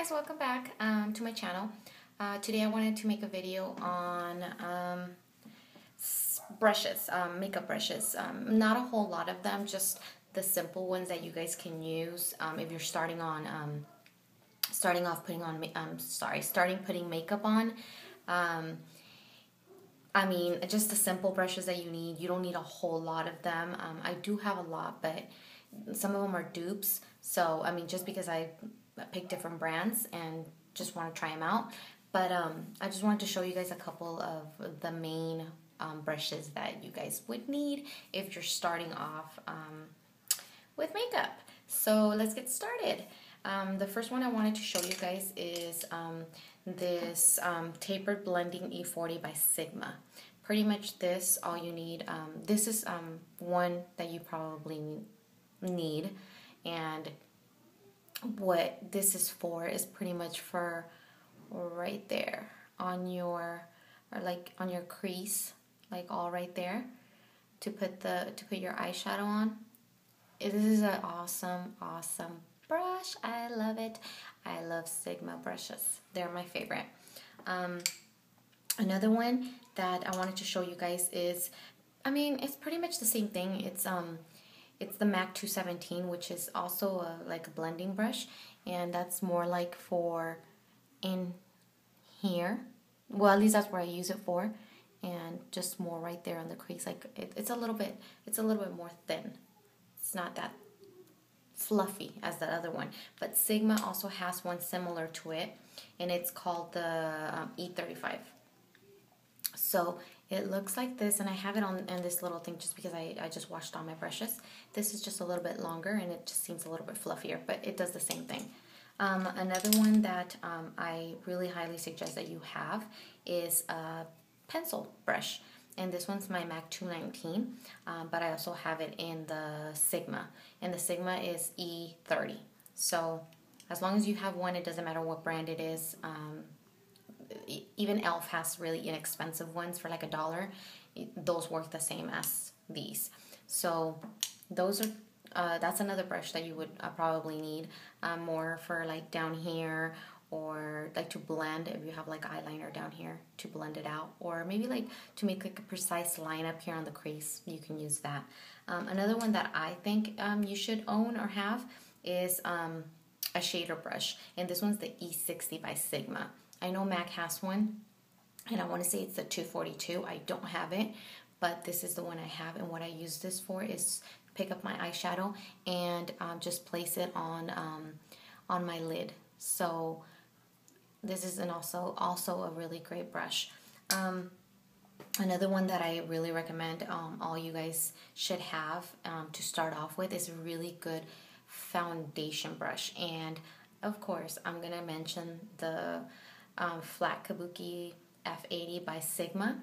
guys, welcome back to my channel. Today I wanted to make a video on brushes, makeup brushes. Not a whole lot of them, just the simple ones that you guys can use if you're starting putting makeup on. I mean, just the simple brushes that you need. You don't need a whole lot of them. I do have a lot, but some of them are dupes. So, I mean, just because I pick different brands and just want to try them out. But I just wanted to show you guys a couple of the main brushes that you guys would need if you're starting off with makeup. So let's get started. The first one I wanted to show you guys is this Tapered Blending E40 by Sigma. Pretty much this, all you need. This is one that you probably need, and what this is for is pretty much for right there on your, or like on your crease, like all right there, to put your eyeshadow on. This is an awesome brush. I love it. I love Sigma brushes. They're my favorite. Another one that I wanted to show you guys is, I mean, it's pretty much the same thing. It's the MAC 217, which is also like a blending brush, and that's more like for in here. Well, at least that's where I use it for, and just more right there on the crease. Like it's a little bit more thin. It's not that fluffy as the other one, but Sigma also has one similar to it, and it's called the E35. So it looks like this, and I have it on this little thing just because I just washed all my brushes. This is just a little bit longer, and it just seems a little bit fluffier, but it does the same thing. Another one that I really highly suggest that you have is a pencil brush. And this one's my MAC 219, but I also have it in the Sigma. And the Sigma is E30. So as long as you have one, it doesn't matter what brand it is. Even e.l.f. has really inexpensive ones for like $1. Those work the same as these. So those are, that's another brush that you would probably need more for like down here, or like to blend if you have like eyeliner down here to blend it out, or maybe like to make like a precise line up here on the crease. You can use that. Another one that I think you should own or have is a shader brush, and this one's the E60 by Sigma. I know MAC has one, and I want to say it's the 242. I don't have it, but this is the one I have, and what I use this for is pick up my eyeshadow and just place it on my lid. So this is also a really great brush. Another one that I really recommend all you guys should have to start off with is a really good foundation brush, and of course I'm gonna mention the Flat Kabuki F80 by Sigma.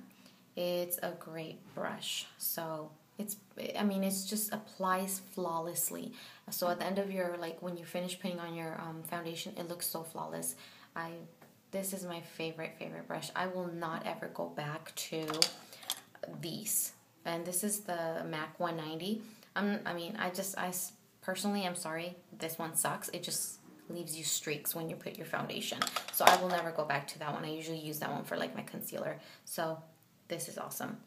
It's a great brush. So it just applies flawlessly. So at the end of your, like when you finish putting on your foundation, it looks so flawless. This is my favorite brush. I will not ever go back to these. And this is the MAC 190. I personally, I'm sorry, this one sucks. It just leaves you streaks when you put your foundation. So I will never go back to that one. I usually use that one for like my concealer. So this is awesome.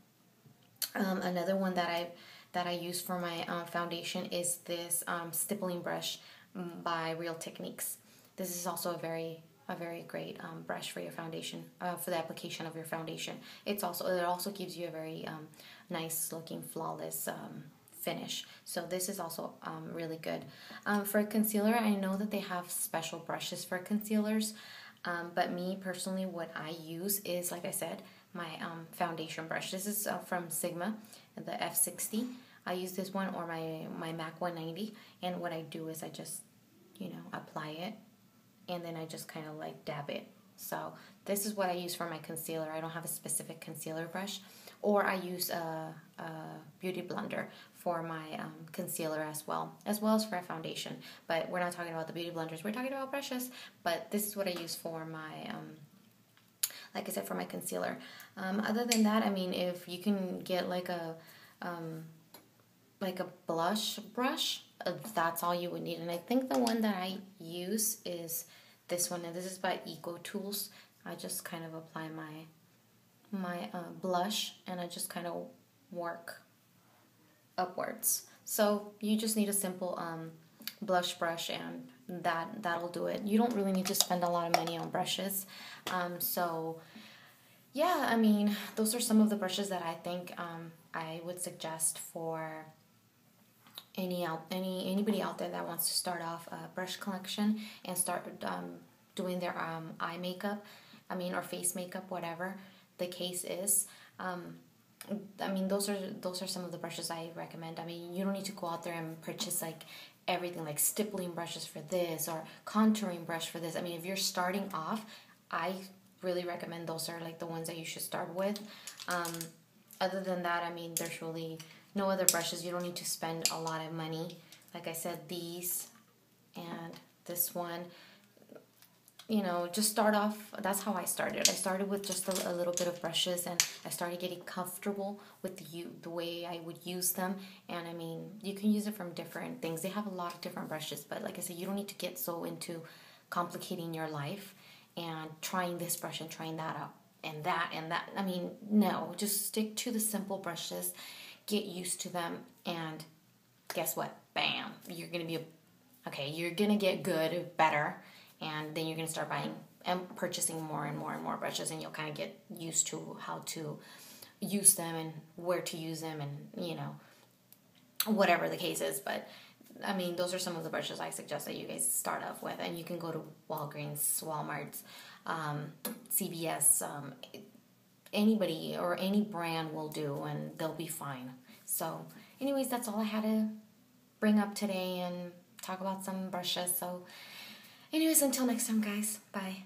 Another one that I use for my foundation is this stippling brush by Real Techniques. This is also a very great brush for your foundation, for the application of your foundation. It also gives you a very nice looking flawless finish. So this is also really good. For concealer, I know that they have special brushes for concealers, but me personally, what I use is, like I said, my foundation brush. This is from Sigma, the F60. I use this one, or my MAC 190, and what I do is I just, apply it, and then I just kind of like dab it. So this is what I use for my concealer. I don't have a specific concealer brush, or I use a beauty blender for my concealer as well as for a foundation. But we're not talking about the beauty blenders. We're talking about brushes. But this is what I use for my, like I said, for my concealer. Other than that, I mean, if you can get like a blush brush, that's all you would need. And I think the one that I use is this one, and this is by Eco Tools. I just kind of apply my blush, and I just kind of work upwards. So you just need a simple blush brush, and that'll do it. You don't really need to spend a lot of money on brushes. So yeah, I mean, those are some of the brushes that I think I would suggest for anybody out there that wants to start off a brush collection and start doing their eye makeup, or face makeup, whatever the case is. Those are some of the brushes I recommend. I mean, you don't need to go out there and purchase like everything, like stippling brushes for this or contouring brush for this. I mean, if you're starting off, I really recommend those are like the ones that you should start with. Other than that, I mean, there's really no other brushes. You don't need to spend a lot of money. Like I said, these and this one, just start off. That's how I started. I started with just a little bit of brushes, and I started getting comfortable with the way I would use them. And I mean, you can use it from different things. They have a lot of different brushes, but like I said, you don't need to get so into complicating your life and trying this brush and trying that out and that and that. I mean, no, just stick to the simple brushes, get used to them, and guess what? Bam, you're gonna get good, better. And then you're going to start buying and purchasing more and more and more brushes, and you'll kind of get used to how to use them and where to use them, and, whatever the case is. But, I mean, those are some of the brushes I suggest that you guys start off with. And you can go to Walgreens, Walmart's, CVS, anybody or any brand will do, and they'll be fine. So, anyways, that's all I had to bring up today and talk about some brushes. So, anyways, until next time, guys. Bye.